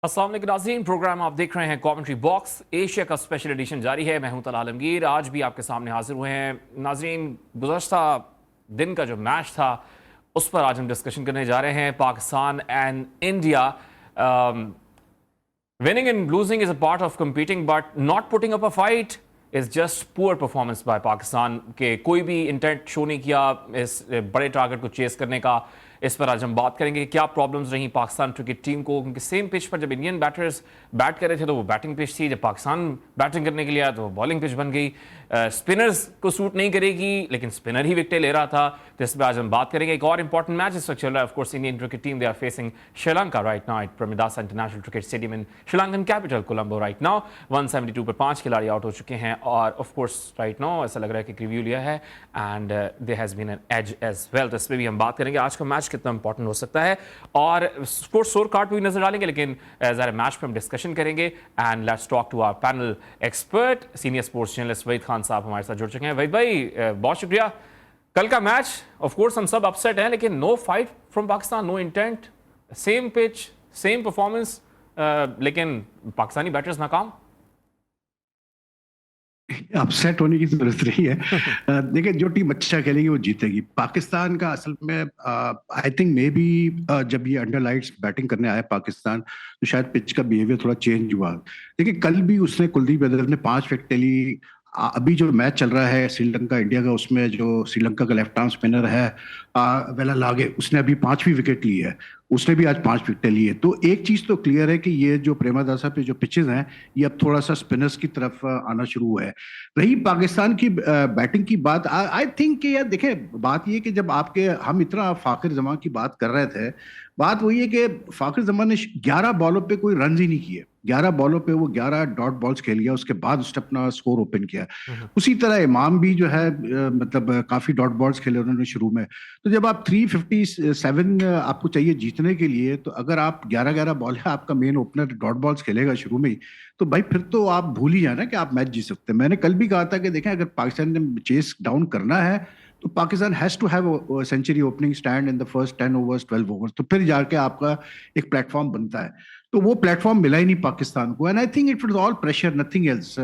अस्सलाम वालेकुम नाज़रीन, प्रोग्राम आप देख रहे हैं कमेंट्री बॉक्स। एशिया का स्पेशल एडिशन जारी है। मैं हूं तला आलमगीर, आज भी आपके सामने हाजिर हुए हैं। नाज़रीन, गुज़श्ता दिन का जो मैच था उस पर आज हम डिस्कशन करने जा रहे हैं। Pakistan and India, winning and losing is a part of competing, but not putting up a fight is just poor performance by Pakistan के कोई भी इंटेंट शो नहीं किया इस बड़े टारगेट को चेस करने का। इस पर आज हम बात करेंगे कि क्या प्रॉब्लम्स रही पाकिस्तान क्रिकेट टीम को, क्योंकि सेम पिच पर जब इंडियन बैटर्स बैट कर रहे थे तो वो बैटिंग पिच थी, जब पाकिस्तान बैटिंग करने के लिए आया तो वो बॉलिंग पिच बन गई। स्पिनर्स को सूट नहीं करेगी, लेकिन स्पिनर ही विकेटें ले रहा था। तो इस पर आज हम बात करेंगे। एक और इंपॉर्टेंट मैच इस वक्त चल रहा है। Of course Indian cricket team they are facing Sri Lanka right now at Premadasa international cricket stadium in Sri Lankan capital Colombo right now. 172 पर 5 खिलाड़ी आउट हो चुके हैं और ऑफ कोर्स राइट नाउ ऐसा लग रहा है कि रिव्यू लिया है and there has been an edge edge as. Well इस पर भी हम बात करेंगे आज का मैच कितना इंपॉर्टेंट हो सकता है और स्पोर्ट्स स्कोर कार्ड पर भी नजर डालेंगे, लेकिन ज़रा मैच पर हम डिस्कशन करेंगे। And let's talk to our panel expert, senior sports journalist Waheed Khan sahab हमारे साथ जुड़ चुके हैं। वहीद भाई, बहुत शुक्रिया। कल का मैच ऑफ कोर्स हम सब अपसेट हैं, लेकिन no fight from Pakistan, no intent, same pitch, same performance, लेकिन पाकिस्तानी बैटर्स नाकाम। अपसेट होने की जरूरत नहीं है। देखिए, जो टीम अच्छा खेलेगी वो जीतेगी। पाकिस्तान का असल में आई थिंक मे बी जब ये अंडर लाइट्स बैटिंग करने आया पाकिस्तान, तो शायद पिच का बिहेवियर थोड़ा चेंज हुआ। देखिए, कल भी उसने कुलदीप यादव ने 5 विकेट ली। अभी जो मैच चल रहा है श्रीलंका इंडिया का, उसमें जो श्रीलंका का लेफ्ट आर्म स्पिनर है वेला लागे, उसने अभी 5वीं विकेट ली है। उसने भी आज 5 विकेट ली है। तो एक चीज तो क्लियर है कि ये जो प्रेमदासा पे जो पिचेस हैं, ये अब थोड़ा सा स्पिनर्स की तरफ आना शुरू हुआ है। रही पाकिस्तान की बैटिंग की बात, आई थिंक कि यार देखें, बात ये कि जब आपके हम इतना फाखिर जमान की बात कर रहे थे, बात वही है कि फाखिर जमान ने 11 बॉलों पे कोई रन ही नहीं किए। 11 बॉलों पे वो 11 डॉट बॉल्स खेल गया, उसके बाद उसने अपना स्कोर ओपन किया। उसी तरह इमाम भी जो है मतलब काफी डॉट बॉल्स खेले उन्होंने शुरू में। तो जब आप 357 आपको चाहिए जीतने के लिए, तो अगर आप 11-11 बॉल है, आपका मेन ओपनर डॉट बॉल्स खेलेगा शुरू में ही, तो भाई फिर तो आप भूल ही जाना कि आप मैच जीत सकते हैं। मैंने कल भी कहा था कि देखें, अगर पाकिस्तान ने चेस डाउन करना है तो Pakistan has to have century opening stand in the first 10 overs 12 overs, तो फिर जाके आपका एक प्लेटफॉर्म बनता है। तो वो प्लेटफॉर्म मिला ही नहीं पाकिस्तान को। And I think it was all pressure, nothing else.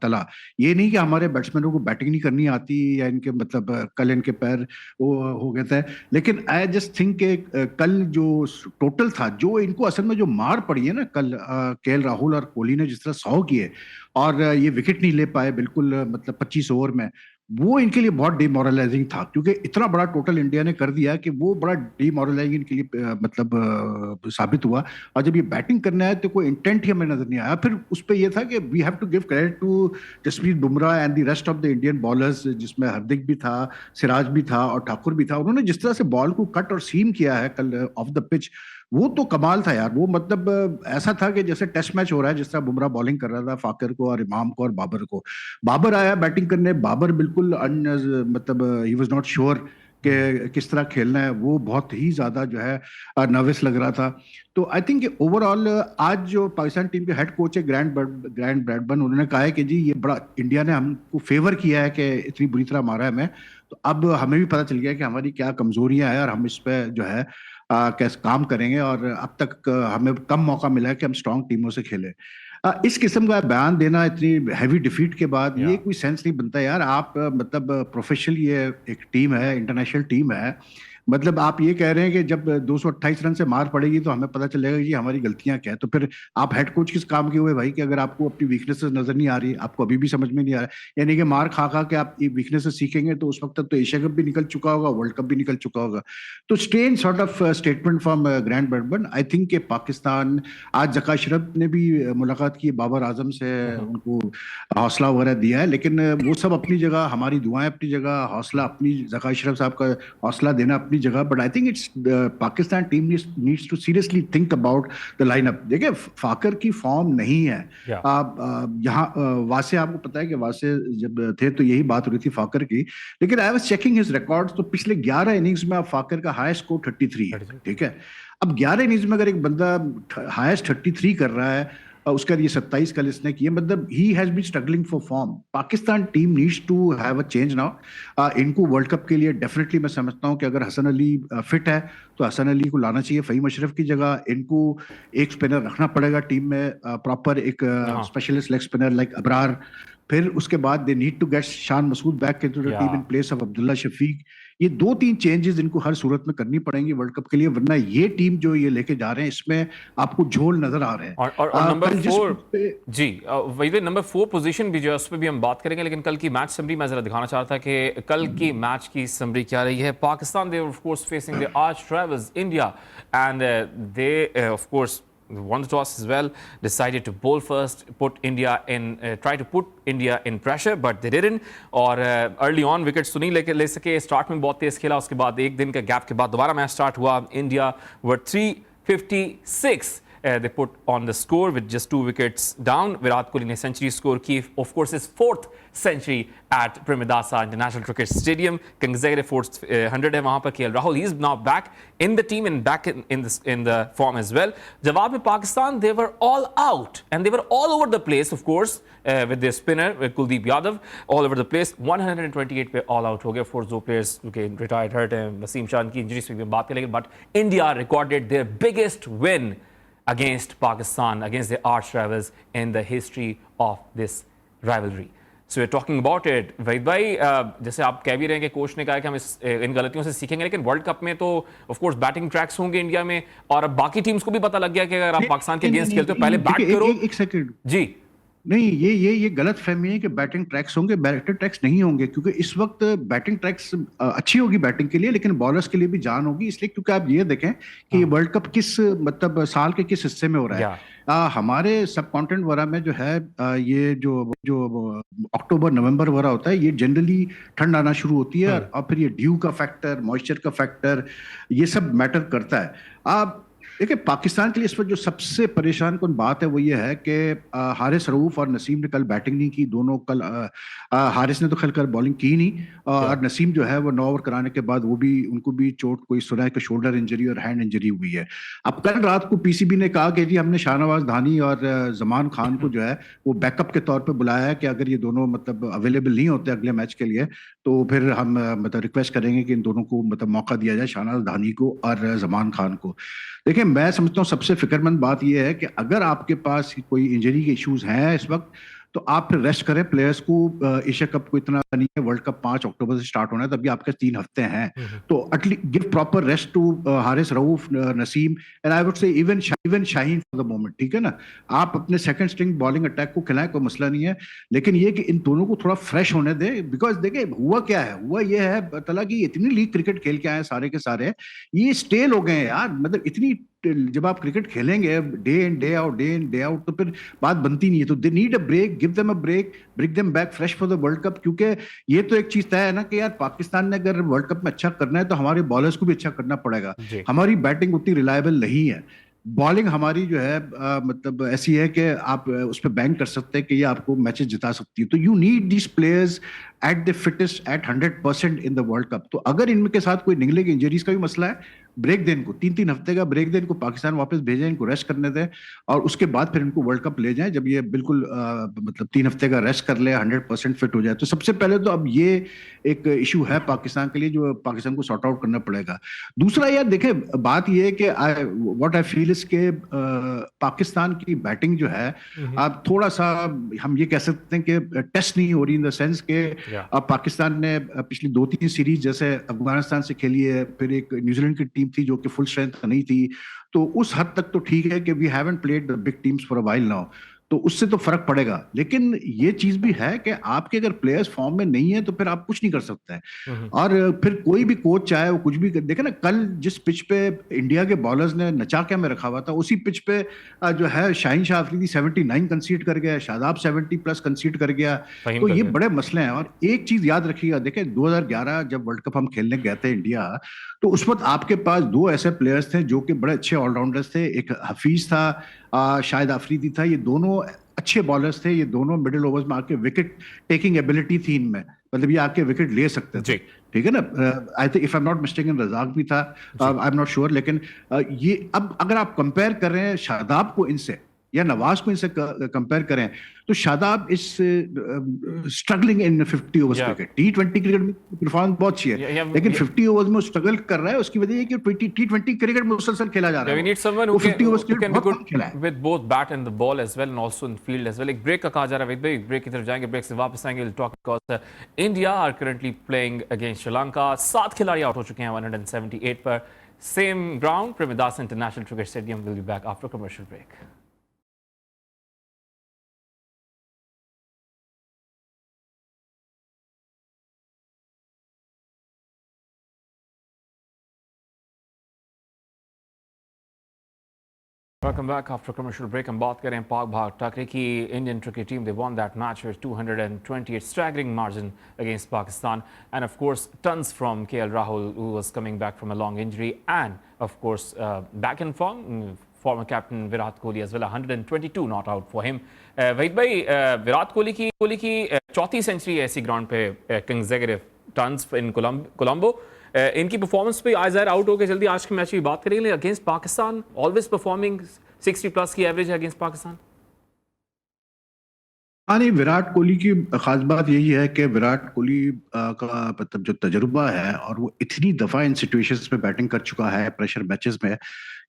तला, ये नहीं कि हमारे बैट्समैनों को बैटिंग नहीं करनी आती या इनके मतलब कल इनके पैर वो हो गए थे, लेकिन आई जस्ट थिंक के कल जो टोटल था, जो इनको असल में जो मार पड़ी है ना कल, केएल राहुल और कोहली ने जिस तरह 100 किए और ये विकेट नहीं ले पाए बिल्कुल, मतलब 25 ओवर में, वो इनके लिए बहुत डिमोरलाइजिंग था। क्योंकि इतना बड़ा टोटल इंडिया ने कर दिया कि वो बड़ा डिमोरलाइजिंग इनके लिए मतलब साबित हुआ। और जब ये बैटिंग करने आए तो कोई इंटेंट ही हमें नजर नहीं आया। फिर उस पर यह था कि we have to give credit to Jasprit Bumrah and the rest of the Indian bowlers, जिसमें हार्दिक भी था, सिराज भी था और ठाकुर भी था। उन्होंने जिस तरह से बॉल को कट और सीम किया है कल ऑफ द पिच, वो तो कमाल था यार। वो मतलब ऐसा था कि जैसे टेस्ट मैच हो रहा है, जिस तरह बुमराह बॉलिंग कर रहा था फाकिर को और इमाम को और बाबर को। बाबर आया बैटिंग करने, बाबर बिल्कुल मतलब ही वाज नॉट श्योर कि किस तरह खेलना है। वो बहुत ही ज्यादा जो है नर्वस लग रहा था। तो आई थिंक ओवरऑल आज जो पाकिस्तान टीम के हेड कोच है ग्रैंड ब्रैडबर्न, उन्होंने कहा है कि जी ये बड़ा इंडिया ने हमको फेवर किया है कि इतनी बुरी तरह मारा है हमें। तो अब हमें भी पता चल गया कि हमारी क्या कमजोरियां हैं और हम इस पर जो है कैसे काम करेंगे। और अब तक हमें कम मौका मिला है कि हम स्ट्रांग टीमों से खेलें। इस किस्म का बयान देना इतनी हैवी डिफीट के बाद, ये कोई सेंस नहीं बनता यार। आप मतलब प्रोफेशनल, ये एक टीम है, इंटरनेशनल टीम है, मतलब आप ये कह रहे हैं कि जब 228 रन से मार पड़ेगी तो हमें पता चलेगा कि हमारी गलतियां क्या है। तो फिर आप हेड कोच किस काम के हुए भाई, कि अगर आपको अपनी वीकनेसेस नजर नहीं आ रही, आपको अभी भी समझ में नहीं आ रहा है, यानी कि मार खा खा के आप ये वीकनेसेस सीखेंगे तो उस वक्त तक तो एशिया कप भी निकल चुका होगा, वर्ल्ड कप भी निकल चुका होगा। तो strange sort of statement from grand Bradburn. I think कि पाकिस्तान, आज जका अशरफ ने भी मुलाकात की बाबर आजम से, उनको हौसला वगैरह दिया है, लेकिन वो सब अपनी जगह, हमारी दुआएं अपनी जगह, हौसला अपनी, जका अशरफ साहब का हौसला देना अपनी जगह। But I think it's Pakistan team needs to seriously think about the lineup. देखिए, फाकर की फॉर्म नहीं है यहाँ। वासे, आपको पता है कि वासे जब थे तो यही बात हो रही थी फाकर की, लेकिन I was checking his records, तो पिछले 11 इनिंग्स में फाकर का हाईएस्ट स्कोर 33 है। ठीक है, अब 11 इनिंग्स में अगर एक बंदा हाईएस्ट 33 कर रहा है उसके बाद ये 27 कल इसने किए, मतलब he has been struggling for form. Pakistan team needs to have a change now. इनको वर्ल्ड कप के लिए डेफिनेटली मैं समझता हूं कि अगर हसन अली फिट है तो हसन अली को लाना चाहिए फ़हीम अशरफ की जगह। इनको एक स्पिनर रखना पड़ेगा टीम में, प्रॉपर एक हाँ specialist leg spinner like Abrar. फिर उसके बाद they need to get Shan Masood back into the या team in place of Abdullah Shafique. ये 2-3 चेंजेस इनको हर सूरत में करनी पड़ेंगी वर्ल्ड कप के लिए, वरना ये टीम जो ये लेके जा रहे हैं इसमें आपको झोल नजर आ रहे हैं। और नंबर कल जिस 4 पे जी वही नंबर 4 पोजीशन भी जो है उस पर भी हम बात करेंगे, लेकिन कल की मैच समरी मैं जरा दिखाना चाह रहा था कि कल की मैच की समरी क्या रही है। Pakistan they of course facing the arch rivals India and they of course won the toss as well, decided to bowl first, put India in, try to put India in pressure, but they didn't. और early on wicket तो नहीं ले सके, start में बहुत तेज खेला, उसके बाद एक दिन के गैप के बाद दोबारा मैच स्टार्ट हुआ। India were 356 they put on the score with just 2 wickets down. Virat Kohli ने century score की, of course his 4th century at Premadasa International Cricket Stadium, consecutive 400 है वहाँ पर। KL Rahul, he is now back in the team and back in the form as well. जवाब में Pakistan, they were all out and they were all over the place, of course, with their spinner with Kuldeep Yadav all over the place. 128 पे all out हो गए। 4 जो players के retired hurt हैं, वसीम शाह की injury से भी बात करेंगे, but India recorded their biggest win against Pakistan, against the arch rivals in the history of this rivalry. So we're talking about it. Waheed भाई, जैसे आप कह भी रहे हैं कि कोच ने कहा कि हम इन गलतियों से सीखेंगे, लेकिन वर्ल्ड कप में तो ऑफ कोर्स बैटिंग ट्रैक्स होंगे इंडिया में, और अब बाकी टीम्स को भी पता लग गया कि अगर आप पाकिस्तान के अगेंस्ट खेलते हो पहले बैट करो। एक सेकंड जी नहीं, ये गलत फहमी है कि बैटिंग ट्रैक्स होंगे। बैटिंग ट्रैक्स नहीं होंगे, क्योंकि इस वक्त बैटिंग ट्रैक्स अच्छी होगी बैटिंग के लिए, लेकिन बॉलर्स के लिए भी जान होगी। इसलिए क्योंकि आप ये देखें कि ये वर्ल्ड कप किस मतलब साल के किस हिस्से में हो रहा है। हमारे सब कॉन्टिनेंट वगैरह में जो है ये जो अक्टूबर नवंबर वगैरह होता है, ये जनरली ठंड आना शुरू होती है, और फिर ये ड्यू का फैक्टर, मॉइस्चर का फैक्टर, ये सब मैटर करता है। आप देखिए पाकिस्तान के लिए इस वक्त जो सबसे परेशान कुन बात है वो ये है कि हारिस रऊफ और नसीम ने कल बैटिंग नहीं की। दोनों कल हारिस ने तो कल बॉलिंग की नहीं, और नसीम जो है वो 9 ओवर कराने के बाद वो भी, उनको भी चोट कोई सुना है कि शोल्डर इंजरी और हैंड इंजरी हुई है। अब कल रात को पीसीबी ने कहा कि जी हमने शाहनवाज धानी और जमान खान को जो है वो बैकअप के तौर पर बुलाया है कि अगर ये दोनों मतलब अवेलेबल नहीं होते अगले मैच के लिए तो फिर हम मतलब रिक्वेस्ट करेंगे कि इन दोनों को मतलब मौका दिया जाए, शाहनवाज धानी को और जमान खान को। देखिए मैं समझता हूँ सबसे फिक्रमंद बात यह है कि अगर आपके पास कोई इंजरी के इश्यूज हैं इस वक्त, तो आप फिर रेस्ट करें प्लेयर्स को। एशिया कप को इतना नहीं है, वर्ल्ड कप 5 अक्टूबर से स्टार्ट होना है, तभी आपके 3 हफ्ते हैं, तो at least give proper rest to Haris Rauf, Naseem, and I would say even Shaheen for the moment. ठीक है ना, आप अपने सेकंड स्ट्रिंग बॉलिंग अटैक को खिलाएं, कोई मसला नहीं है, लेकिन ये कि इन दोनों को थोड़ा फ्रेश होने दें। बिकॉज देखिए हुआ क्या है, हुआ ये है तला कि इतनी लीग क्रिकेट खेल के आए सारे के सारे, ये स्टेल हो गए हैं यार। मतलब इतनी, जब आप क्रिकेट खेलेंगे डे इन डे आउट, तो फिर बात बनती नहीं है। तो they need a break, give them a break, bring them back fresh for the world cup. क्योंकि ये तो एक चीज तय है ना कि यार पाकिस्तान ने अगर वर्ल्ड कप में अच्छा करना है तो हमारे बॉलर्स को भी अच्छा करना पड़ेगा। हमारी बैटिंग उतनी रिलायबल नहीं है, बॉलिंग हमारी जो है मतलब ऐसी है कि आप उस पर बैंक कर सकते हैं कि ये आपको मैचेस जिता सकती है। तो you need this players at the fittest at 100% in the world cup. तो अगर इनके साथ कोई निगलेक्ट इंजरीज का भी मसला है, ब्रेक दें इनको, 3-3 हफ्ते का ब्रेक दें इनको, पाकिस्तान वापस भेजें, इनको रेस्ट करने दें, और उसके बाद फिर इनको वर्ल्ड कप ले जाएं जब ये बिल्कुल मतलब 3 हफ्ते का रेस्ट कर ले, 100% फिट हो जाए। तो सबसे पहले तो अब ये एक इशू है पाकिस्तान के लिए जो पाकिस्तान को सॉर्ट आउट करना पड़ेगा। दूसरा यार देखे बात ये है कि व्हाट आई फील इज के पाकिस्तान की बैटिंग जो है अब थोड़ा सा हम ये कह सकते हैं कि टेस्ट नहीं हो रही, इन द सेंस के अब पाकिस्तान ने पिछली 2-3 सीरीज जैसे अफगानिस्तान से खेली है, फिर एक न्यूजीलैंड की टीम थी जो कि फुल स्ट्रेंथ नहीं थी, तो उस हद तक तो ठीक है कि we haven't played the big teams for a while now, तो उससे तो फर्क पड़ेगा। लेकिन ये चीज भी है कि आपके अगर प्लेयर्स फॉर्म में नहीं है तो फिर आप कुछ नहीं कर सकते हैं। और फिर कोई भी कोच चाहे वो कुछ भी देखे ना, कल जिस पिच पे इंडिया के बॉलर्स ने नचा के में रखा हुआ था, उसी पिच पे जो है शाहीन शाह अफरीदी 79 कंसीड कर गया, शादाब 70+ कंसीड कर गया। तो ये बड़े मसले हैं। और एक चीज याद रखिएगा, देखे 2011 जब वर्ल्ड कप हम खेलने गए थे इंडिया, तो उस वक्त आपके पास 2 ऐसे प्लेयर्स थे जो कि बड़े अच्छे ऑलराउंडर्स थे। एक हफीज था, शाहिद अफरीदी था, ये दोनों अच्छे बॉलर्स थे, ये दोनों मिडिल ओवर्स में आके विकेट टेकिंग एबिलिटी थी इनमें, मतलब ये आके विकेट ले सकते थे। ठीक है ना, I think if I am not mistaken Razzaq भी था, आई एम नॉट श्योर, लेकिन ये अब अगर आप कंपेयर कर रहे हैं शादाब को इनसे, या नवाज को इनसे कंपेयर करें तो शादाब इस struggling in 50 overs Yeah. Cricket. T20 cricket में परफॉर्मेंस बहुत अच्छी है, Yeah, लेकिन 50 ओवर्स में वो स्ट्रगल कर रहा है। उसकी वजह ये कि T20 क्रिकेट में मुसलसल खेला जा रहा Yeah, है, we need someone वो 50 overs who cricket can be बहुत good कम खेला है। with both bat and the ball as well, and also in field as well. एक ब्रेक का कहा जा रहा है वहीद भाई, एक ब्रेक की तरफ जाएंगे, ब्रेक से वापस आएंगे, we'll talk because India are currently playing against Sri Lanka. 7 खिलाड़ी आउट हो चुके हैं 178 पर, same ground, Premdas International Cricket Stadium. Will be back after commercial break. Welcome back after commercial break. हम बात करें पाक भारत टाकरे की Indian cricket team. They won that match with 228 staggering margin against Pakistan, and of course tons from KL Rahul, who was coming back from a long injury, and of course back in form, former captain Virat Kohli as well. 122 not out for him. Waheed भाई, विराट कोहली की चौथी century है ऐसी ground पे consecutive turns इन कोलंबो। इनकी performance पे आज ज़ाहिर आउट होकर जल्दी आज के मैच की बात करेंगे, against Pakistan always performing 60 plus की एवरेज है अगेंस्ट पाकिस्तान। हाँ नहीं, विराट कोहली की खास बात यही है कि विराट कोहली का मतलब जो तजुर्बा है, और वो इतनी दफा इन सिचुएशंस में बैटिंग कर चुका है प्रेशर मैचेस में,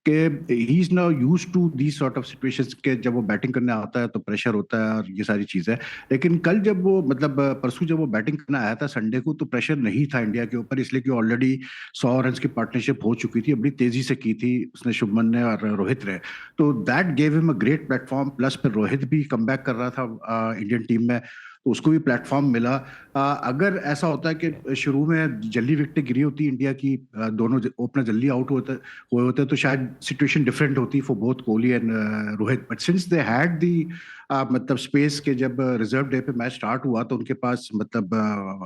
कि he is now used to these sort of situations के जब वो बैटिंग करने आता है तो प्रेशर होता है और ये सारी चीजें। लेकिन कल जब वो मतलब परसों जब वो बैटिंग करने आया था संडे को, तो प्रेशर नहीं था इंडिया के ऊपर, इसलिए कि ऑलरेडी 100 रन की पार्टनरशिप हो चुकी थी, बड़ी तेजी से की थी उसने, शुभमन ने और रोहित ने। तो that gave him a great platform, plus फिर रोहित भी कम बैक कर रहा था इंडियन टीम में, तो उसको भी प्लेटफॉर्म मिला। अगर ऐसा होता है कि शुरू में जल्दी विकेटें गिरी होती इंडिया की, दोनों ओपनर जल्दी आउट हुए होते तो शायद सिचुएशन डिफरेंट होती for both Kohli and Rohit. But since they had दी मतलब स्पेस के, जब रिजर्व डे पे मैच स्टार्ट हुआ तो उनके पास मतलब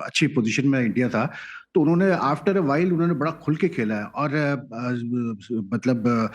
अच्छी पोजीशन में इंडिया था, तो उन्होंने आफ्टर अ वाइल उन्होंने बड़ा खुल के खेला है। और मतलब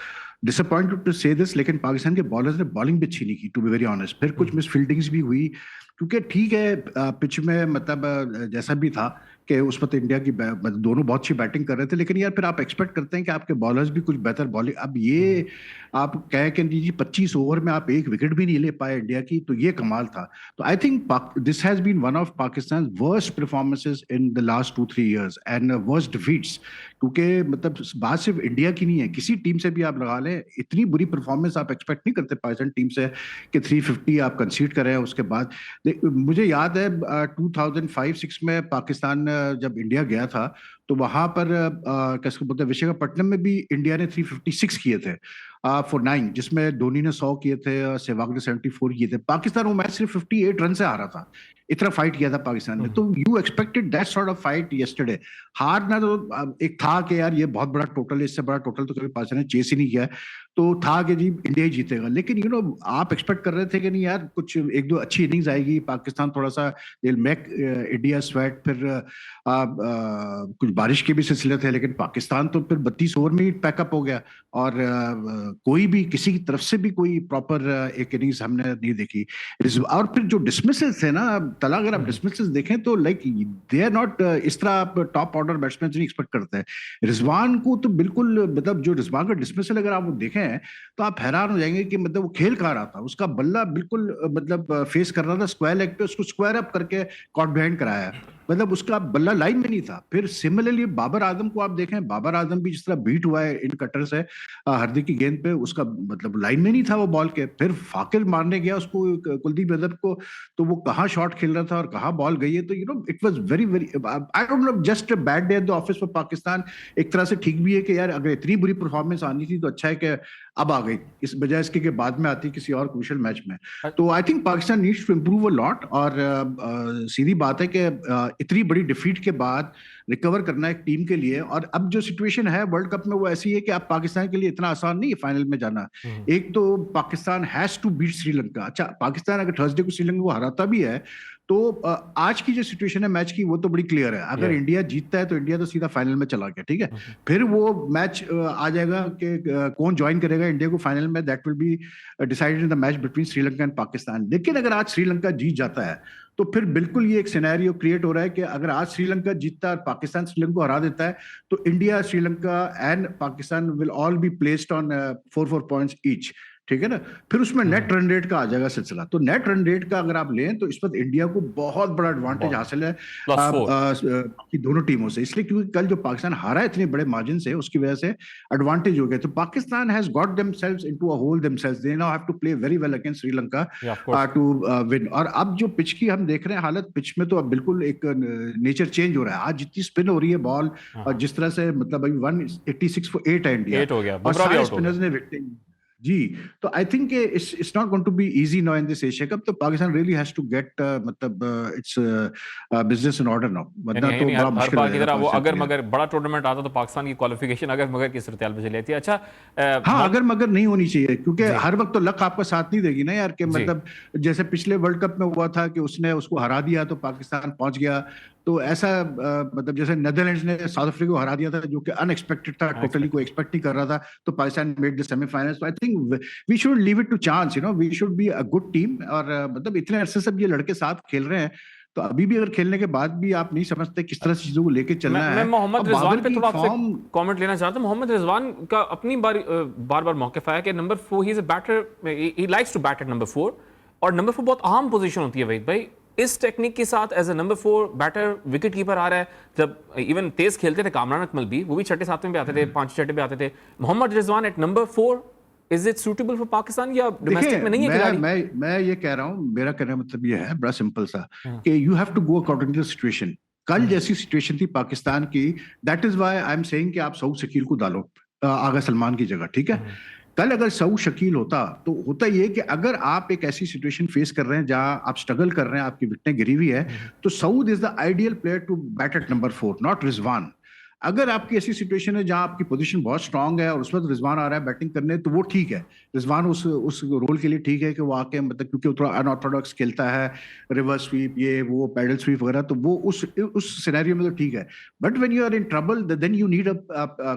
डिसअपॉइंटेड टू से दिस, लेकिन पाकिस्तान के बॉलर्स ने बॉलिंग भी अच्छी नहीं की, टू बी वेरी ऑनेस्ट। फिर कुछ मिस फील्डिंग्स भी हुई, क्योंकि ठीक है पिच में मतलब जैसा भी था कि उस वक्त इंडिया की मतलब दोनों बहुत अच्छी बैटिंग कर रहे थे, लेकिन यार फिर आप एक्सपेक्ट करते हैं कि आपके बॉलर्स भी कुछ बेहतर बॉलिंग। अब ये आप कहें कि जी 25 ओवर में आप एक विकेट भी नहीं ले पाए इंडिया की, तो ये कमाल था। तो I think this has been one of Pakistan worst performances in the last 2-3 years and worst defeats. क्योंकि मतलब बात सिर्फ इंडिया की नहीं है, किसी टीम से भी आप लगा लें, इतनी बुरी परफॉर्मेंस आप एक्सपेक्ट नहीं करते पाकिस्तान टीम से कि 350 आप कंसीड करें। उसके बाद मुझे याद है 2005-6 में पाकिस्तान जब इंडिया गया था, तो वहां पर कैसे बोलते हैं, विशाखापट्टनम में भी इंडिया ने 356 किए थे फॉर 9, जिसमें धोनी ने 100 किए थे और सहवाग ने 74 किए थे। पाकिस्तान वो मैच सिर्फ 58 रन से हारा था, इतना फाइट किया था पाकिस्तान ने। तो you expected that sort of fight yesterday. हारना तो एक था कि यार ये बहुत बड़ा टोटल है, इससे बड़ा टोटल तो कभी पाकिस्तान ने चेस ही नहीं किया, तो था कि जी इंडिया ही जीतेगा। लेकिन यू नो आप एक्सपेक्ट कर रहे थे कि नहीं यार कुछ एक दो अच्छी इनिंग्स आएगी, पाकिस्तान थोड़ा सा विल मेक इंडिया स्वेट, फिर कुछ बारिश के भी सिलसिले थे, लेकिन पाकिस्तान तो फिर 32 ओवर में ही पैकअप हो गया, और कोई भी किसी की तरफ से भी कोई प्रॉपर एक इनिंग्स हमने नहीं देखी। और फिर जो डिसमिसल्स थे ना तला, अगर आप डिसमिसल्स देखें तो लाइक दे आर नॉट, इस तरह आप टॉप ऑर्डर बैट्समैन से नहीं एक्सपेक्ट करते हैं। रिजवान को तो बिल्कुल, मतलब जो रिजवान का डिसमिसल अगर आप वो देखें तो आप हैरान हो जाएंगे कि मतलब वो खेल कहाँ रहा था। उसका बल्ला बिल्कुल मतलब फेस कर रहा था स्क्वायर लेग पे, उसको स्क्वायर अप करके कॉट बिहाइंड कराया, मतलब उसका बल्ला लाइन में नहीं था। फिर सिमिलरली बाबर आजम को आप देखें, बाबर आजम भी जिस तरह बीट हुआ है इन कटर से हार्दिक की गेंद पे, उसका मतलब लाइन में नहीं था वो बॉल के। फिर फाकिर मारने गया उसको, कुलदीप यादव को, तो वो कहाँ शॉट खेल रहा था और कहाँ बॉल गई है। तो you know it was very very, I don't know, just a bad day at the office for Pakistan. एक तरह से ठीक भी है कि यार अगर इतनी बुरी परफॉर्मेंस आनी थी तो अच्छा है कि अब आ गई, इस बजाय इसके के बाद में आती किसी और क्रूशियल मैच में। तो I think Pakistan needs to improve a lot. और सीधी बात है कि इतनी बड़ी डिफीट के बाद रिकवर करना एक टीम के लिए, और अब जो सिचुएशन है वर्ल्ड कप में वो ऐसी है कि अब पाकिस्तान के लिए इतना आसान नहीं है फाइनल में जाना। एक तो Pakistan has to beat Sri Lanka. अच्छा, पाकिस्तान अगर थर्सडे को श्रीलंका को हराता भी है तो आज की जो सिचुएशन है मैच की वो तो बड़ी क्लियर है। अगर इंडिया जीतता है तो इंडिया तो सीधा फाइनल में चला गया, ठीक है। फिर वो मैच आ जाएगा कि कौन ज्वाइन करेगा इंडिया को फाइनल में, that will be decided in the match between Sri Lanka and Pakistan. लेकिन अगर आज श्रीलंका जीत जाता है तो फिर बिल्कुल ये एक सिनेरियो क्रिएट हो रहा है कि अगर आज श्रीलंका जीतता है और पाकिस्तान श्रीलंका को हरा देता है, तो India, Sri Lanka and Pakistan will all be placed on 4-4 points each. ठीक है ना, फिर उसमें नेट रन रेट का आ जाएगा सिलसिला। तो नेट रन रेट का अगर आप लें तो इस वक्त इंडिया को बहुत बड़ा एडवांटेज हासिल है +4। कि दोनों टीमों से, इसलिए क्योंकि कल जो पाकिस्तान हारा है इतने बड़े मार्जिन से, उसकी वजह से एडवांटेज हो गया। तो Pakistan has got themselves into a hole themselves, they now have to play very well against Sri Lanka या ऑफ कोर्स। To win. और अब जो पिच की हम देख रहे हैं हालत, पिच में तो अब बिल्कुल एक नेचर चेंज हो रहा है। आज जितनी स्पिन हो रही है बॉल, और जिस तरह से मतलब अभी 186 फॉर 8 है इंडिया, 8 हो गया, और बुमराह भी सारे आउट हो गया। स्पिनर्स ने विकेट जी। तो I think it's not going to be easy now in this Asia cup. तो Pakistan really has to get मतलब it's business in order now, वरना नहीं तो नहीं, बड़ा हर मुश्किल हो बार की जाएगा तरह वो पाकिस्तान के अगर लिए। मगर बड़ा टूर्नामेंट आता तो पाकिस्तान की क्वालिफिकेशन अगर मगर की सूरत पे चली जाती है। अच्छा हाँ, अगर मगर नहीं होनी चाहिए, क्योंकि जी हर वक्त तो लक आपका साथ नहीं देगी ना यार, कि जी। मतलब जैसे पिछले वर्ल्ड कप में हुआ था कि उसने उसको हरा दिया तो पाकिस्तान पहुंच गया। तो ऐसा मतलब जैसे नेदरलैंड्स ने साउथ अफ्रीका को हरा दिया था, जो कि अनएक्सपेक्टेड था, टोटली कोई अनएक्सपेक्टेड। एक्सपेक्ट नहीं कर रहा था, तो पाकिस्तान मेड द सेमीफाइनल्स। तो I think we should leave it to chance, we should be a good team. और मतलब इतने अरसे से ये लड़के साथ खेल रहे हैं, तो अभी भी अगर खेलने के बाद भी आप नहीं समझते किस तरह से चीजों को लेके चलना मैं है। और मोहम्मद रिजवान बाबर पे की थोड़ा आपसे फॉर्म, कमेंट लेना चाहता हूं। मोहम्मद रिजवान का अपनी बार बार मौके आया कि number 4 he is a batter, he likes to bat at number 4, और नंबर 4 बहुत अहम पोजीशन होती है वहीद भाई। इस टेक्निक के साथ as a number 4 batter wicket keeper आ रहा है, जब इवन तेज खेलते थे कामरान अकमल भी, वो भी छठे सातवें पे आते थे, पांच छठे पे आते थे। Mohammad Rizwan at number 4, is it suitable for Pakistan या देखिए डोमेस्टिक में नहीं है मैं खिलाड़ी? मैं ये कह रहा हूं, मेरा कहने का मतलब ये है बड़ा सिंपल सा, हाँ, कि you have to go according to the situation. कल जैसी सिचुएशन थी पाकिस्तान की, that is why I am saying कि आप सऊद शकील को डालो आगा सलमान की जगह, ठीक है। कल अगर सऊद शकील होता तो होता ये कि अगर आप एक ऐसी सिचुएशन फेस कर रहे हैं जहां आप स्ट्रगल कर रहे हैं, आपकी विकेटें गिरी हुई है, तो Saud is the ideal player to bat at number 4, not Rizwan. अगर आपकी ऐसी सिचुएशन है जहां आपकी पोजीशन बहुत स्ट्रांग है और उस वक्त रिजवान आ रहा है बैटिंग करने, तो वो ठीक है। रिजवान उस रोल के लिए ठीक है कि वो आके मतलब, क्योंकि वो थोड़ा अनऑर्थोडॉक्स खेलता है, रिवर्स स्वीप, ये वो पैडल स्वीप वगैरह, तो वो उस सिनेरियो में तो ठीक है। But when you are in trouble then you need a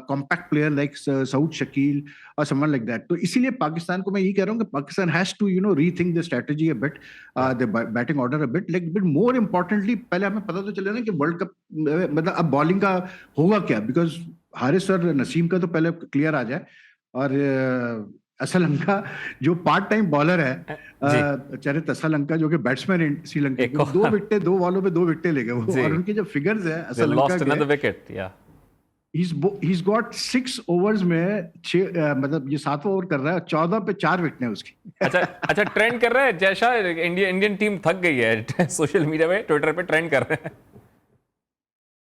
compact player like Saud Shakeel और समवन लाइक दैट। तो इसीलिए पाकिस्तान को मैं यही कह रहा हूँ कि Pakistan has to rethink the strategy a bit, या the batting order a bit, like but more importantly पहले हमें पता तो चले ना कि वर्ल्ड कप मतलब अब बॉलिंग का होगा क्या, बिकॉज हारिस और नसीम का तो पहले क्लियर आ जाए। और असलंका जो पार्ट टाइम बॉलर है, जी। चरित असलंका जो कि बैट्समैन है श्रीलंका के, एक वो दो और विकेटें, 2 बॉलों पे 2 विकेटें ले गए वो। जी, और उनके जो फिगर्स है दे असलंका लॉस्ट के, अनदर विकेट या he's got 6 ओवर्स में मतलब ये 7वां ओवर कर रहा है, 14 पे 4 विकेट है उसकी। अच्छा अच्छा, ट्रेंड कर रहे हैं जैसा इंडियन टीम थक गई है सोशल मीडिया पे, ट्विटर पे ट्रेंड कर रहे हैं।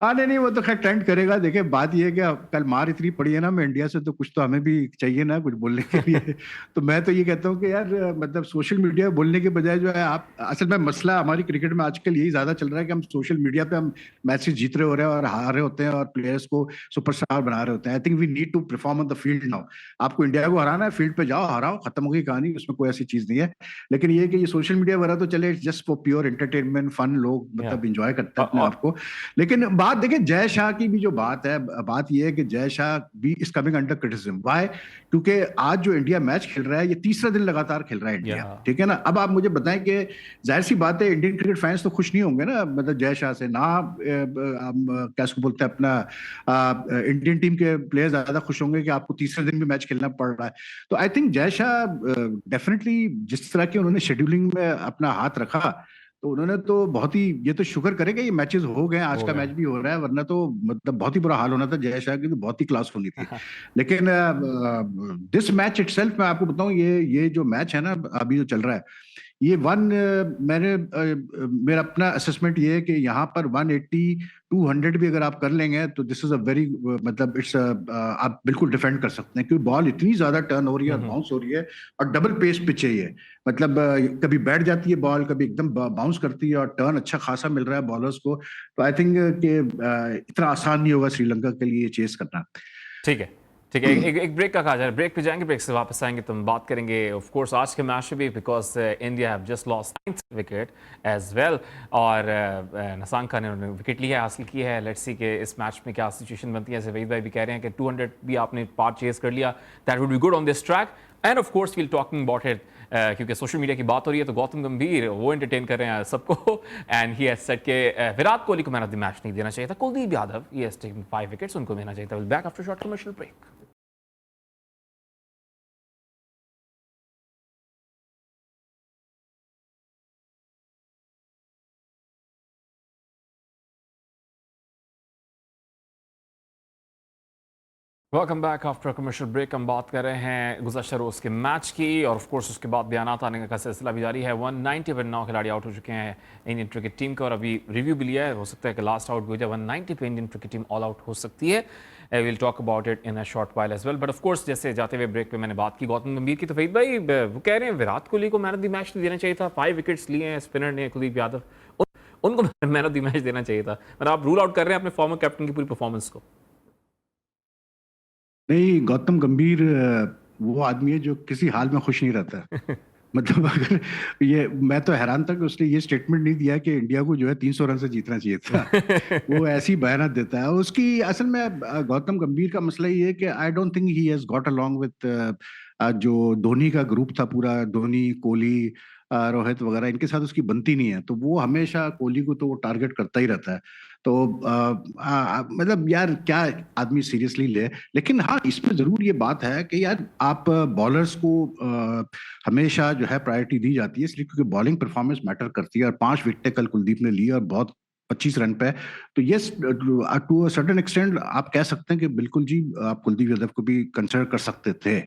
हाँ, नहीं नहीं, वो तो खैर ट्रेंड करेगा। देखिए बात ये है कि कल मार इतनी पड़ी है ना मैं इंडिया से, तो कुछ तो हमें भी चाहिए ना कुछ बोलने के लिए। तो मैं तो ये कहता हूँ कि यार मतलब सोशल मीडिया बोलने के बजाय जो है, आप असल में मसला हमारी क्रिकेट में आजकल यही ज्यादा चल रहा है कि हम सोशल मीडिया पे हम मैचेस जीत रहे हो रहे हैं और हार रहे होते हैं और प्लेयर्स को सुपरस्टार बना रहे होते हैं। I think we need to perform on the field now. आपको इंडिया को हराना है, फील्ड पे जाओ, हराओ, खत्म हो गई कहानी, उसमें कोई ऐसी चीज नहीं है। लेकिन ये कि ये सोशल मीडिया वगैरह तो चले just for pure entertainment fun, लोग या मतलब इंजॉय करते हैं अपने और आप को। लेकिन बात देखिए जय शाह की भी जो बात है, बात यह है कि जय शाह भी is coming under criticism. Why? क्योंकि आज जो इंडिया मैच खेल रहा है, ये तीसरा दिन लगातार खेल रहा है या इंडिया, ठीक है ना। अब आप मुझे बताएं कि जाहिर सी बात है इंडियन क्रिकेट फैंस तो खुश नहीं होंगे ना, मतलब जय शाह से ना, क्या इसको बोलते हैं अपना, इंडियन टीम के प्लेयर्स ज्यादा खुश होंगे कि आपको तीसरे दिन भी मैच खेलना पड़ रहा है। तो I think Jay Shah definitely जिस तरह के उन्होंने शेड्यूलिंग में अपना हाथ रखा, तो उन्होंने तो बहुत ही, ये तो शुक्र करेगा ये मैचेस हो गए, आज हो का गया। मैच भी हो रहा है, वरना तो मतलब बहुत ही बुरा हाल होना था जय शाह की, तो बहुत ही क्लास होनी थी। लेकिन दिस मैच इटसेल्फ मैं आपको बताऊं, ये जो मैच है ना अभी जो चल रहा है, ये मेरा अपना असेसमेंट ये है कि यहाँ पर 180 200 भी अगर आप कर लेंगे तो दिस इज अ वेरी मतलब इट्स आप बिल्कुल डिफेंड कर सकते हैं, क्योंकि बॉल इतनी ज्यादा टर्न हो रही है और बाउंस हो रही है, और डबल पेस पिच है ये। मतलब कभी बैठ जाती है बॉल, कभी एकदम बाउंस करती है, और टर्न अच्छा खासा मिल रहा है बॉलर्स को। तो आई थिंक कि इतना आसान नहीं होगा श्रीलंका के लिए चेस करना। ठीक है ठीक है, एक ब्रेक का कहा जा रहा है, ब्रेक पे जाएंगे, ब्रेक से वापस आएंगे तो हम बात करेंगे ऑफ कोर्स आज के मैच भी, because India have just lost 9th wicket as well, और नसांका ने विकेट लिया हासिल की है। लेट्स सी कि इस मैच में क्या सिचुएशन बनती है। वहीद भाई भी कह रहे हैं कि 200 भी आपने पार चेस कर लिया, that would be good on this track, and of course we'll talking about it, क्योंकि सोशल मीडिया की बात हो रही है तो गौतम गंभीर वो एंटरटेन कर रहे हैं सबको, एंड ही हैज सेड के विराट कोहली को मैन ऑफ द मैच नहीं देना चाहिए था, Kuldeep Yadav he has taken 5 wickets, उनको देना चाहिए था। We'll back after short commercial break. Welcome back after commercial break. हम बात कर रहे हैं गुज़श्ता रोज़ के मैच की और ऑफ कोर्स उसके बाद बयानात आने का सिलसिला भी जारी है। 190 पर 9 खिलाड़ी आउट हो चुके हैं इंडियन क्रिकेट टीम का और अभी रिव्यू भी लिया है। हो सकता है कि लास्ट आउट भी हो जाए। 190 पे Indian cricket team all out हो सकती है। We'll talk about it in a short while as well. But of course जैसे जाते हुए ब्रेक पे मैंने बात की गौतम गंभीर की, तो फरीद भाई वो कह रहे हैं विराट कोहली को मैन ऑफ द मैच देना चाहिए था। 5 विकेट्स लिए हैं स्पिनर ने, कुलदीप यादव, उनको मैन ऑफ द मैच देना चाहिए था। मतलब आप रूल आउट कर रहे हैं अपने फॉर्मर कैप्टन की पूरी परफॉर्मेंस को। नहीं, गौतम गंभीर वो आदमी है जो किसी हाल में खुश नहीं रहता है। मतलब अगर ये, मैं तो हैरान था कि उसने ये स्टेटमेंट नहीं दिया कि इंडिया को जो है 300 रन से जीतना चाहिए था। वो ऐसी बयान देता है उसकी। असल में गौतम गंभीर का मसला ये है कि I don't think he has got along with जो धोनी का ग्रुप था पूरा, धोनी, कोहली, रोहित वगैरह, इनके साथ उसकी बनती नहीं है। तो वो हमेशा कोहली को तो वो टारगेट करता ही रहता है। तो मतलब यार क्या आदमी सीरियसली ले। लेकिन हाँ, इसमें जरूर ये बात है कि यार आप बॉलर्स को हमेशा जो है प्रायोरिटी दी जाती है, इसलिए क्योंकि बॉलिंग परफॉर्मेंस मैटर करती है। और 5 विकेटें कल कुलदीप ने ली और बहुत 25 रन पे। तो yes, to a certain extent आप कह सकते हैं कि बिल्कुल जी, आप कुलदीप यादव को भी कंसिडर कर सकते थे।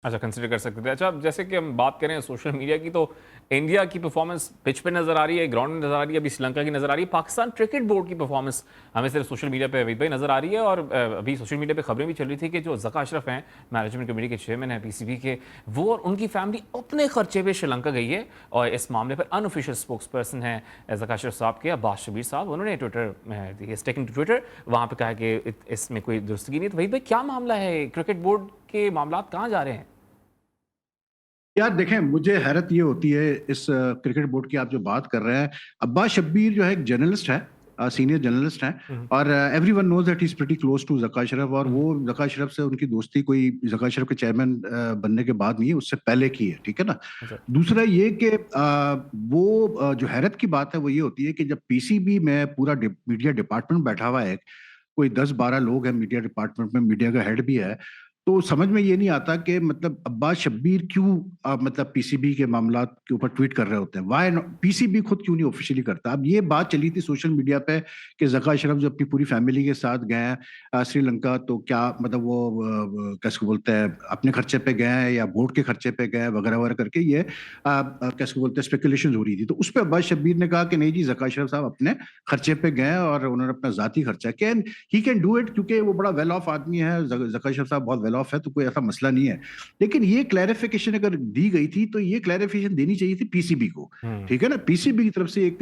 अच्छा, कंसिडर कर सकते थे। अच्छा, अब जैसे कि हम बात करें सोशल मीडिया की, तो इंडिया की परफॉर्मेंस पिच पे नजर आ रही है, ग्राउंड में नजर आ रही है, अभी श्रीलंका की नजर आ रही है। पाकिस्तान क्रिकेट बोर्ड की परफॉर्मेंस हमें सिर्फ सोशल मीडिया पे वही नजर आ रही है। और अभी सोशल मीडिया पे खबरें भी चल रही थी कि जो ज़का अशरफ हैं, मैनेजमेंट कमेटी के चेयरमैन हैं पीसीबी के, वो और उनकी फैमिली अपने खर्चे पे श्रीलंका गई है। और इस मामले पर अनऑफिशियल स्पोक्स पर्सन है ज़का अशरफ साहब के, अब्बास शबीर साहब, उन्होंने ट्विटर टेकिंग टू ट्विटर वहाँ पे कहा कि इसमें कोई दुरुस्तगी नहीं। तो वही भाई क्या मामला है, क्रिकेट बोर्ड के मामला कहाँ जा रहे हैं? यार देखें, मुझे हैरत ये होती है इस क्रिकेट बोर्ड की, आप जो बात कर रहे हैं। अब्बास शब्बीर जो है एक जर्नलिस्ट है, सीनियर जर्नलिस्ट हैं। और everyone knows that he is pretty close to Zaka Ashraf. और वो ज़का अशरफ से उनकी दोस्ती कोई ज़का अशरफ के चेयरमैन बनने के बाद नहीं है, उससे पहले की है, ठीक है ना। अच्छा। दूसरा ये कि वो जो हैरत की बात है वो ये होती है कि जब पीसीबी में पूरा मीडिया डिपार्टमेंट बैठा हुआ है, कोई 10-12 लोग हैं मीडिया डिपार्टमेंट में, मीडिया का हेड भी है, तो समझ में ये नहीं आता कि मतलब अब्बास शब्बीर क्यों मतलब पीसीबी के मामला के ऊपर ट्वीट कर रहे होते हैं। वाई पीसीबी खुद क्यों नहीं ऑफिशियली करता। अब ये बात चली थी सोशल मीडिया पे कि ज़का अशरफ जो अपनी पूरी फैमिली के साथ गए हैं श्रीलंका, तो क्या मतलब वो कैसे बोलते हैं, अपने खर्चे पे गए हैं या बोर्ड के खर्चे पे गए वगैरह वगैरह करके ये कैसे बोलते हैं स्पेकुलेशन हो रही थी। तो उस पर अब्बास शब्बीर ने कहा कि नहीं जी, ज़का अशरफ साहब अपने खर्चे पे गए और उन्होंने अपना जाती खर्चा can he can do it, क्योंकि वो बड़ा वेल ऑफ आदमी है। ज़का अशरफ साहब बहुत वेल ऑफ है, तो कोई ऐसा मसला नहीं है। लेकिन ये क्लैरिफिकेशन अगर दी गई थी तो ये क्लैरिफिकेशन देनी चाहिए थी पीसीबी को, ठीक है ना। पीसीबी की तरफ से एक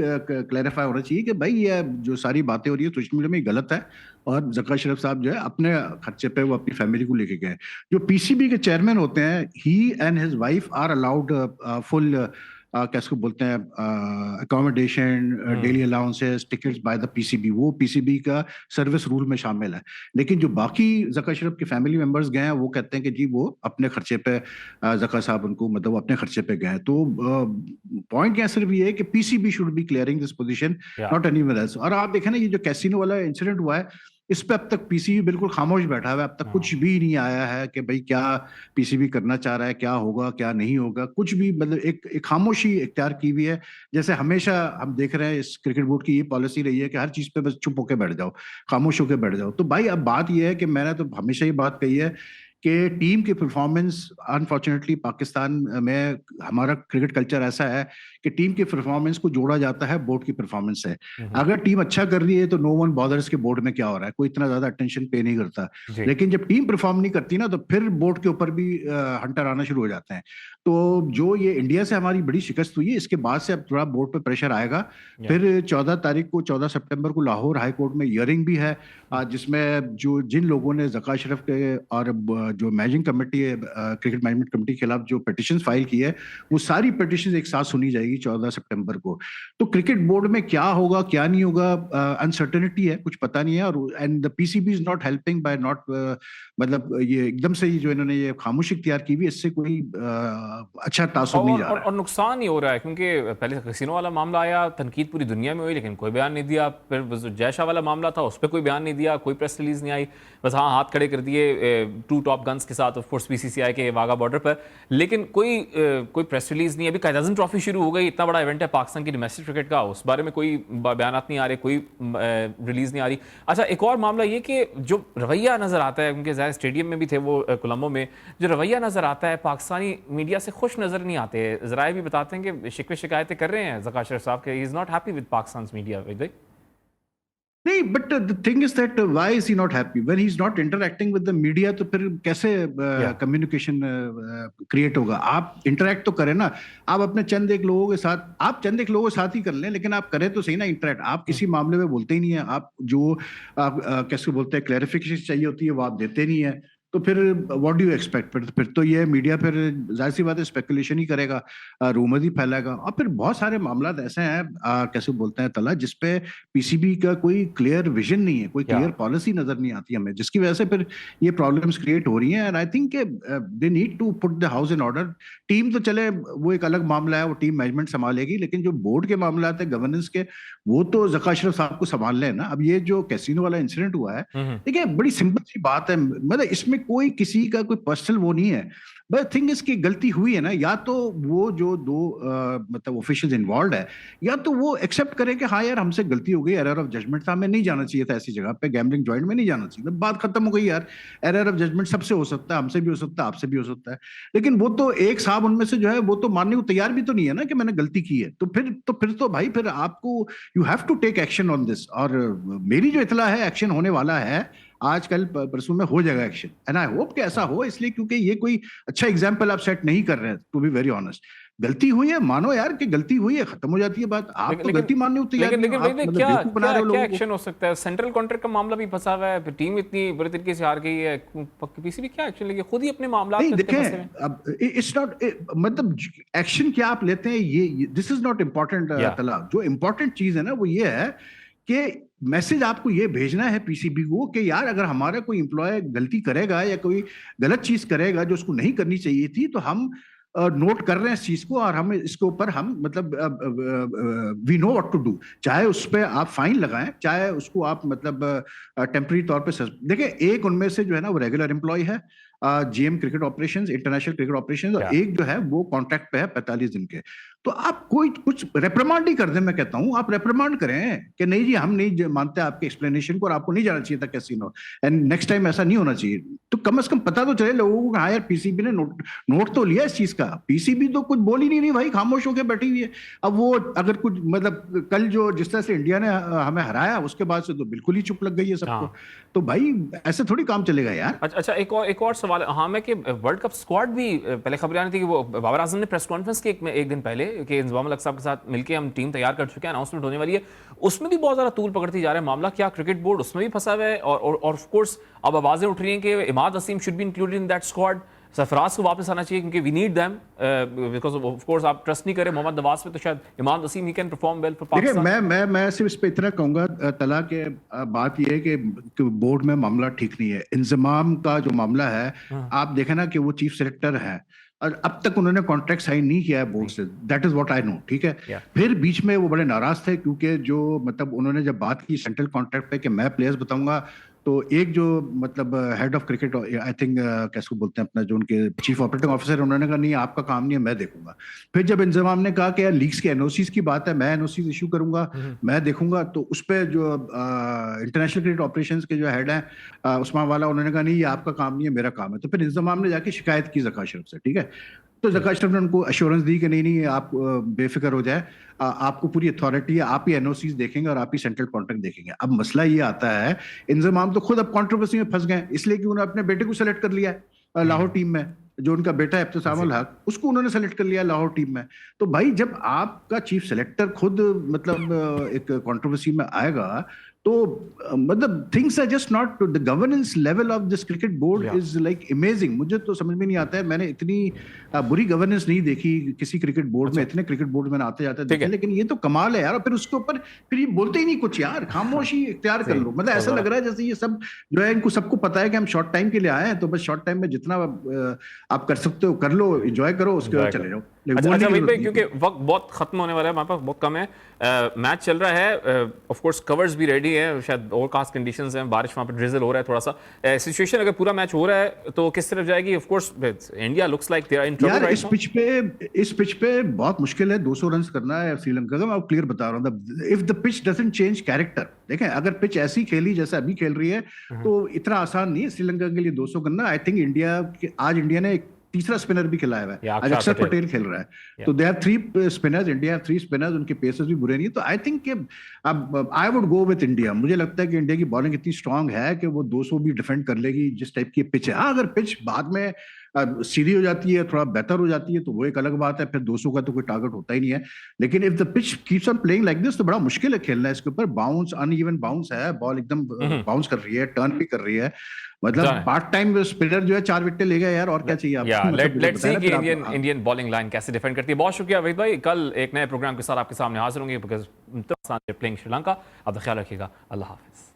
क्लैरिफाई होना चाहिए कि भाई ये जो सारी बातें हो रही है सोशल मीडिया में, गलत है। और ज़का अशरफ साहब जो है अपने खर्चे पे वो अपनी फैमिली को लेके गए। जो पीसीबी के चेयरमैन होते हैं, he and his wife are allowed full कैसे बोलते हैं accommodation, daily allowances, tickets by the PCB. वो पीसीबी का सर्विस रूल में शामिल है। लेकिन जो बाकी ज़का अशरफ के फैमिली मेंबर्स गए हैं, वो कहते हैं कि जी वो अपने खर्चे पे, ज़का साहब उनको मतलब वो अपने खर्चे पे गए। तो पॉइंट यहाँ सिर्फ ये है कि PCB should be clearing this position, या नॉट एनीवन एल्स। और आप देखें ना, ये जो कैसीनो वाला इंसिडेंट हुआ है, इस पे अब तक पीसीबी बिल्कुल खामोश बैठा हुआ है। अब तक कुछ भी नहीं आया है कि भाई क्या पीसीबी करना चाह रहा है, क्या होगा क्या नहीं होगा, कुछ भी। मतलब एक खामोशी इख्तियार की हुई है। जैसे हमेशा हम देख रहे हैं इस क्रिकेट बोर्ड की ये पॉलिसी रही है कि हर चीज पे बस चुप होकर बैठ जाओ, खामोश होकर बैठ जाओ। तो भाई अब बात ये है कि मैंने तो हमेशा ये बात कही है कि टीम की परफॉर्मेंस, अनफॉर्चुनेटली पाकिस्तान में हमारा क्रिकेट कल्चर ऐसा है कि टीम की परफॉर्मेंस को जोड़ा जाता है बोर्ड की परफॉर्मेंस से। अगर टीम अच्छा कर रही है तो नो वन बॉदर्स के बोर्ड में क्या हो रहा है, कोई इतना ज्यादा अटेंशन पे नहीं करता। जी। लेकिन जब टीम परफॉर्म नहीं करती ना, तो फिर बोर्ड के ऊपर भी हंटर आना शुरू हो जाते हैं। तो जो ये इंडिया से हमारी बड़ी शिकस्त हुई है, इसके बाद से अब थोड़ा बोर्ड पे प्रेशर आएगा। फिर 14 सितंबर को लाहौर हाई कोर्ट में हियरिंग भी है, जिसमें जो जिन लोगों ने ज़का अशरफ के और जो मैनेजिंग कमेटी है, क्रिकेट मैनेजमेंट कमेटी के खिलाफ जो पिटिशन फाइल की है, वो सारी पिटिशन एक साथ सुनी जाएगी 14 सितंबर को। तो क्रिकेट बोर्ड में क्या होगा क्या नहीं होगा, अनसर्टेनिटी है, कुछ पता नहीं है। और and the PCB is not helping by not, मतलब ये एकदम से ही जो इन्होंने ये खामोशी इख्तियार की हुई, इससे कोई अच्छा तासुब नहीं जा रहा और है। नुकसान ही हो रहा है, क्योंकि पहले कैसीनो वाला मामला आया, तनकीद पूरी दुनिया में हुई, लेकिन कोई बयान नहीं दिया। फिर जय शाह वाला मामला था, उस पर कोई बयान नहीं दिया, कोई प्रेस रिलीज नहीं आई, बस हाँ हाथ खड़े कर दिए टू टॉप गन्स के साथ ऑफ कोर्स बीसीसीआई के वाघा बॉर्डर पर, लेकिन कोई प्रेस रिलीज नहीं। अभी कायदाजन ट्रॉफी शुरू हो गई, इतना बड़ा इवेंट है पाकिस्तान की डोमेस्टिक क्रिकेट का, उस बारे में कोई बयानात नहीं आ रहे, कोई रिलीज नहीं आ रही। अच्छा, एक और मामला ये कि जो रवैया नजर आता है, उनके ज़ाहिर स्टेडियम में भी थे वो कोलंबो में, जो रवैया नजर आता है पाकिस्तानी मीडिया से खुश नजर नहीं आते। ज़राए भी बताते हैं कि शिकवे शिकायतें कर रहे हैं ज़का अशरफ साहब के, he is not happy with Pakistan media. नहीं, but the thing is that why is he not happy when he is not interacting with the media? तो फिर कैसे कम्युनिकेशन क्रिएट होगा? आप इंटरैक्ट तो करें ना, आप अपने चंद एक लोगों के साथ ही कर लें, लेकिन आप करें तो सही ना इंटरैक्ट। आप किसी मामले में बोलते ही नहीं है, आप जो आप कैसे बोलते हैं क्लैरिफिकेशन चाहिए होती है वो आप देते नहीं है, तो फिर व्हाट डू यू एक्सपेक्ट? फिर तो ये मीडिया फिर जाहिर सी बात है स्पेकुलेशन ही करेगा, रूमर ही फैलाएगा। और फिर बहुत सारे मामला ऐसे हैं कैसे बोलते हैं तला, जिसपे पीसीबी का कोई क्लियर विजन नहीं है, कोई क्लियर पॉलिसी नजर नहीं आती हमें, जिसकी वजह से फिर ये प्रॉब्लम्स क्रिएट हो रही हैं। And I think they need to put the house in order. Team तो चले वो एक अलग मामला है, वो टीम मैनेजमेंट संभालेगी, लेकिन जो बोर्ड के मामला है गवर्नेंस के, वो तो ज़का अशरफ साहब को संभाल लें ना। अब ये जो कैसीनो वाला इंसिडेंट हुआ है, देखिए बड़ी सिंपल सी बात है, मतलब इसमें कोई किसी का कोई पर्सनल वो नहीं है, बट थिंग इसकी गलती हुई है ना, या तो वो जो दो मतलब ऑफिशियल्स इन्वॉल्व है, या तो वो एक्सेप्ट करें कि हाँ यार हमसे गलती हो गई, एरर ऑफ जजमेंट था, हमें नहीं जाना चाहिए था ऐसी जगह पे, गैम्बलिंग जॉइंट में नहीं जाना चाहिए था, बात खत्म हो गई यार। एरर ऑफ जजमेंट सबसे हो सकता है, हमसे भी हो सकता है, आपसे भी हो सकता है, लेकिन वो तो एक साहब उनमें से जो है वो तो मानने को तैयार भी तो नहीं है ना कि मैंने गलती की है। तो फिर तो भाई फिर आपको you have to take action on this. और मेरी जो इतला है एक्शन होने वाला है, आजकल परसों में हो जाएगा एक्शन, एंड आई होप कि ऐसा हो, इसलिए क्योंकि ये कोई अच्छा एग्जांपल आप सेट नहीं कर रहे हैं। टू बी वेरी ऑनेस्ट, गलती हुई है, मानो यार कि गलती हुई है, खत्म हो जाती है बात। आप तो गलती मानने होती है, लेकिन क्या एक्शन हो सकता है? सेंट्रल कॉन्ट्रैक्ट का मामला भी फंसा हुआ है, टीम इतनी बुरी तरीके से हार गई है, पीसीबी क्या एक्शन लेगी? खुद ही अपने मामला नहीं देखें, अब इट्स नॉट मतलब एक्शन क्या आप लेते हैं, ये दिस इज नॉट इम्पोर्टेंट तला। जो इम्पोर्टेंट चीज है ना वो ये है कि मैसेज आपको ये भेजना है पीसीबी को कि यार अगर हमारा कोई एम्प्लॉय गलती करेगा या कोई गलत चीज करेगा जो उसको नहीं करनी चाहिए थी, तो हम नोट कर रहे हैं इस चीज को, और हम इसके ऊपर हम मतलब we know what to do. चाहे उस पर आप फाइन लगाएं, चाहे उसको आप मतलब टेम्पररी तौर पे देखिए, एक उनमें से जो है ना वो रेगुलर एम्प्लॉय है GM cricket operations, international cricket operations, और एक जो है वो कॉन्ट्रैक्ट पे है 45 दिन के। तो आप कोई कुछ रेप्रिमांड ही कर दें, मैं कहता हूं आप रेप्रिमांड करें कि नहीं जी हम नहीं मानते आपके एक्सप्लेनेशन को, और आपको नहीं जाना चाहिए था कैसीनो, एंड नेक्स्ट टाइम ऐसा नहीं होना चाहिए। तो कम से कम पता तो चले लोगों को, हाँ यार पीसीबी ने नोट तो लिया इस चीज का। पीसीबी तो कुछ बोल ही नहीं रही भाई, खामोश होकर बैठी हुई है। अब वो अगर कुछ मतलब कल जो जिस तरह से इंडिया ने हमें हराया, उसके बाद से तो बिल्कुल ही चुप लग गई है सबको। तो भाई ऐसे थोड़ी काम चलेगा यार। अच्छा, एक और सवाल हाँ मैं कि वर्ल्ड कप स्क्वाड भी पहले खबर आ रही थी कि वो बाबर आजम ने प्रेस कॉन्फ्रेंस की एक दिन पहले कि इंजमाम अलहक साहब के साथ मिलकर हम टीम तैयार कर चुके हैं, अनाउंसमेंट होने वाली है, उसमें भी बहुत ज़्यादा तूल पकड़ती जा रहा है मामला। क्या क्रिकेट बोर्ड उसमें भी फंसा हुआ है? और ऑफ कोर्स अब आवाज़ें उठ रही हैं कि Imad Wasim should be included in that squad, Sarfaraz को वापस आना चाहिए क्योंकि we need them, because of course आप ट्रस्ट नहीं करें मोहम्मद नवाज पे, तो शायद Imad Wasim he can perform well for Pakistan. मैं सिर्फ इस पे इतना कहूंगा तला के बात ये है कि बोर्ड में मामला ठीक नहीं है। इंजमाम का जो मामला है, आप देखें ना कि वो चीफ सेलेक्टर है और अब तक उन्होंने कॉन्ट्रैक्ट साइन नहीं किया है बोर्ड से, that is what I know, ठीक है। फिर बीच में वो बड़े नाराज थे क्योंकि जो मतलब उन्होंने जब बात की सेंट्रल कॉन्ट्रैक्ट पे कि मैं प्लेयर्स बताऊंगा, तो एक जो मतलब head of cricket I think कैसे बोलते हैं अपना जो उनके चीफ ऑपरेटिंग ऑफिसर, उन्होंने कहा नहीं आपका काम नहीं है, मैं देखूंगा। फिर जब इंजमाम ने कहा कि यार लीग्स के एनओसीज की बात है, मैं एनओसीज इशू करूंगा, मैं देखूंगा, तो उस पर जो इंटरनेशनल क्रिकेट ऑपरेशंस के जो हेड है उस्मान वाला, उन्होंने कहा नहीं ये आपका काम नहीं है, मेरा काम है। तो फिर इंजमाम ने जाके शिकायत की ज़का अशरफ से, ठीक है। तो ज़का अशरफ ने उनको अश्योरेंस दी कि नहीं आप बेफिक्र हो जाए, आपको पूरी अथॉरिटी है, आप ही एनओसीज देखेंगे और आप ही सेंट्रल कॉन्ट्रैक्ट देखेंगे। अब मसला ये आता है, इंजमाम तो खुद अब कंट्रोवर्सी में फंस गए, इसलिए कि उन्होंने अपने बेटे को सेलेक्ट कर लिया है लाहौर टीम में, जो उनका बेटा है इब्तिसाम उल हक, उसको उन्होंने सेलेक्ट कर लिया लाहौर टीम में। तो भाई जब आपका चीफ सेलेक्टर खुद मतलब एक कंट्रोवर्सी में आएगा, तो मतलब things are just not, the governance level of this cricket board is like amazing. मुझे तो समझ में नहीं आता है, मैंने इतनी बुरी गवर्नेंस नहीं देखी किसी क्रिकेट बोर्ड में, इतने क्रिकेट बोर्ड में आते जाते देखे, लेकिन ये तो कमाल है यार। और फिर उसके ऊपर फिर ये बोलते ही नहीं कुछ यार, खामोशी इख्तियार कर लो। मतलब ऐसा लग रहा है जैसे ये सब जो है इनको सबको पता है कि हम शॉर्ट टाइम के लिए आए हैं, तो बस शॉर्ट टाइम में जितना आप कर सकते हो कर लो, एंजॉय करो, उसके बाद चले जाओ। अच्छा बोलने अच्छा की वहीं जरूरत पे नहीं है। क्योंकि वक्त बहुत खत्म होने वाला है, हमारे पास बहुत कम है। मैच चल रहा है, ऑफ कोर्स कवर्स भी रेडी है, शायद ओवरकास्ट कंडीशंस हैं, बारिश वहाँ पे ड्रिजल हो रहा है थोड़ा सा। सिचुएशन अगर पूरा मैच हो रहा है तो किस तरफ जाएगी? Of course India looks like they are in trouble यार राइट नाउ। इस पिच पे बहुत मुश्किल है 200 रन करना है श्रीलंका का। मैं आपको क्लियर बता रहा हूँ, if the pitch doesn't change character, देखें अगर पिच ऐसी खेली जैसे अभी खेल रही है तो इतना आसान नहीं है श्रीलंका के लिए 200 करना। आई थिंक आज इंडिया ने एक तीसरा स्पिनर भी खिलाया हुआ है, या आज अक्षर अक्षर पटेल। पटेल खेल रहा है। Yeah. तो they have 3 spinners, India have 3 spinners, उनके पेसर्स भी बुरे नहीं है। तो आई थिंक कि अब I would go with India. मुझे लगता है कि इंडिया की बॉलिंग इतनी स्ट्रांग है कि वो 200 भी डिफेंड कर लेगी जिस टाइप की पिच है। हाँ, अगर पिच बाद में सीधी हो जाती है, थोड़ा बेहतर हो जाती है तो वो एक अलग बात है, फिर 200 का तो कोई टारगेट होता ही नहीं है। लेकिन if the pitch keeps on playing like this तो बड़ा मुश्किल है खेलना इसके ऊपर। बाउंस, अनइवन बाउंस है, बॉल एकदम बाउंस कर रही है, टर्न भी कर रही है। मतलब जाने। पार्ट टाइम स्पिनर जो है 4 विकेट ले गया यार, और क्या चाहिए या आपको? मतलब मुझे लेट्स सी बताया कि फिर आप। इंडियन बॉलिंग लाइन कैसे डिफेंड करती है। बहुत शुक्रिया वहीद भाई, कल एक नए प्रोग्राम के साथ आपके सामने हाजिर होंगे, बिकॉज प्लेइंग श्रीलंका। आप ख्याल रखिएगा, अल्लाह हाफिज।